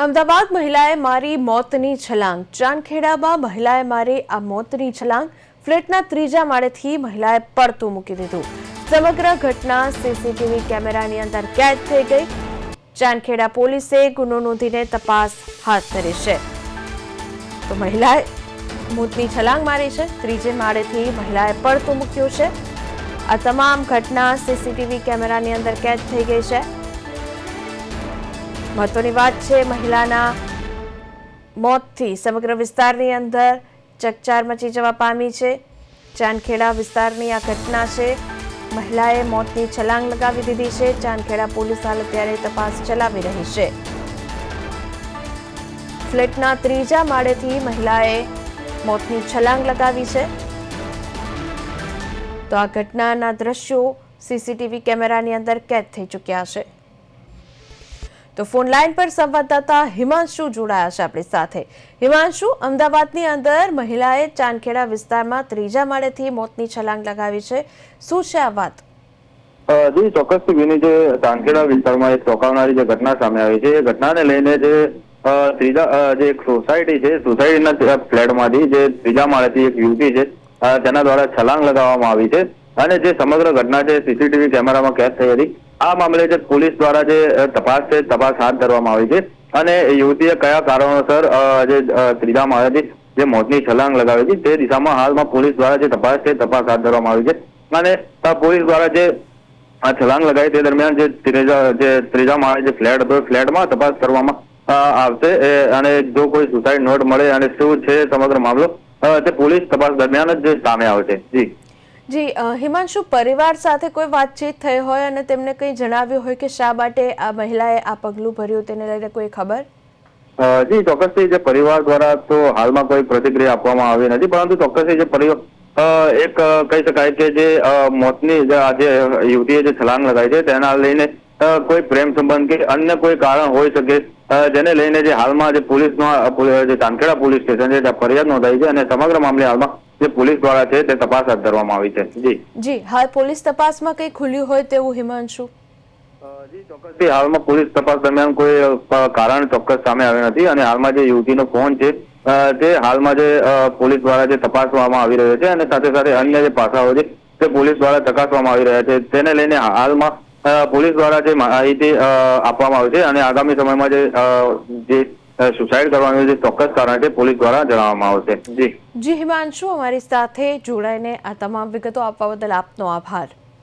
અમદાવાદ મહિલાએ મારી મોતની છલાંગ। ચાંદખેડામાં મહિલાએ મારી આ મોતની છલાંગ। ફ્લેટના ત્રીજા માળેથી મહિલાએ પડતું મૂકી દીધું। સમગ્ર ઘટના સીસીટીવી કેમેરાની અંદર કેદ થઈ ગઈ। ચાંદખેડા પોલીસે ગુનો નોંધીને તપાસ હાથ ધરી છે। તો મહિલાએ મોતની છલાંગ મારી છે। ત્રીજે માળેથી મહિલાએ પડતું મૂક્યું છે। આ તમામ ઘટના સીસીટીવી કેમેરાની અંદર કેદ થઈ ગઈ છે। महत्वनी बात है, महिलाना मौतथी समग्र विस्तारनी अंदर चकचार मची जवा पामी छे। चांदखेड़ा विस्तारनी आ घटना है। महिलाए मौतनी छलांग लगावी दीधी छे। चांदखेड़ा पोलीस हाल अत्यारे तपास चलावी रही है। फ्लेटना त्रीजा माळेथी महिलाए मौतनी छलांग लगावी छे। तो आ घटनाना दृश्यो सीसीटीवी कैमरानी अंदर कैद थई चुक्या छे। तो फोन लाइन पर संवाददाता हिमांशु जोड़ाया है अपनी साथे। हिमांशु, अमदावादनी अंदर महिलाए चांदखेड़ा विस्तारमां त्रीजा माळेथी मौतनी छलांग लगावी छे। शुं छे आ वात? जी ચોક્કસથી વિની જે ચાંદખેડા વિસ્તારમાં એક ચોંકાવનારી જે ઘટના સામે આવી છે, એ ઘટનાને લઈને જે ત્રીજા જે એક સોસાયટી છે, સોસાયટીના ફ્લેટમાંથી જે ત્રીજા માળેથી એક યુવતી છે તેના દ્વારા છલાંગ લગાવવામાં આવી છે અને જે સમગ્ર ઘટના છે સીસીટીવી કેમેરામાં કેદ થઈ હતી। આ મામલે જે પોલીસ દ્વારા જે તપાસ છે તપાસ હાથ ધરવામાં આવી છે અને યુવતીએ કયા કારણોસર જે ત્રીજા માળેથી જે મોતની છલાંગ લગાવી હતી તે દિશામાં હાલમાં પોલીસ દ્વારા જે તપાસ છે તપાસ હાથ ધરવામાં આવી છે અને પોલીસ દ્વારા જે આ છલાંગ લગાવી તે દરમિયાન જે ત્રીજા માળે જે ફ્લેટ હતો ફ્લેટમાં તપાસ કરવામાં આવશે અને જો કોઈ સુસાઇડ નોટ મળે અને શું છે સમગ્ર મામલો તે પોલીસ તપાસ દરમિયાન જ સામે આવશે। જી जी हिमांशु, परिवार साथे कोई बातचीत थई होय अने तेमने कई जणाव्युं होय के शा माटे आ महिलाए आ पगलुं भर्युं तेने लईने कोई खबर? जी ચોક્કસથી જે પરિવાર દ્વારા તો હાલમાં કોઈ પ્રતિક્રિયા આપવામાં આવી નથી, પરંતુ ચોક્કસથી જે પરિવાર એક કહી શકાય કે જે મોતની જે યુવતીએ જે છલાંગ લગાવી છે તેના લઈને કોઈ પ્રેમ સંબંધ કે અન્ય કોઈ કારણ હોઈ શકે, જેને લઈને જે હાલમાં જે પોલીસમાં જે ચાંદખેડા પોલીસ સ્ટેશન છે ત્યાં ફરિયાદ નોંધાઈ છે અને સમગ્ર મામલે હાલમાં જે પોલીસ દ્વારા છે તે તપાસ હાથ ધરવામાં આવી છે। જી હાલ પોલીસ તપાસમાં કઈ ખુલ્યું હોય તેવું हिमांशु? જી ચોક્કસથી હાલમાં પોલીસ તપાસ દરમિયાન કોઈ કારણ ચોક્કસ સામે આવ્યું નથી અને હાલમાં જે યુવતીનો ફોન છે તે હાલમાં જે પોલીસ દ્વારા જે તપાસવામાં આવી રહ્યો છે અને સાથે સાથે અન્ય જે પાસાઓ છે તે પોલીસ દ્વારા ચકાસવામાં આવી રહ્યા છે, તેને લઈને હાલમાં પોલીસ દ્વારા જે માહિતી આપવામાં આવી છે અને આગામી સમયમાં જે સુસાઇડ કરવાનું જે ચોક્કસ કારણ છે પોલીસ દ્વારા જણાવવામાં આવશે। જી જી हिमांशु, અમારી સાથે જોડાઈને આ તમામ વિગતો આપવા બદલ આપનો આભાર।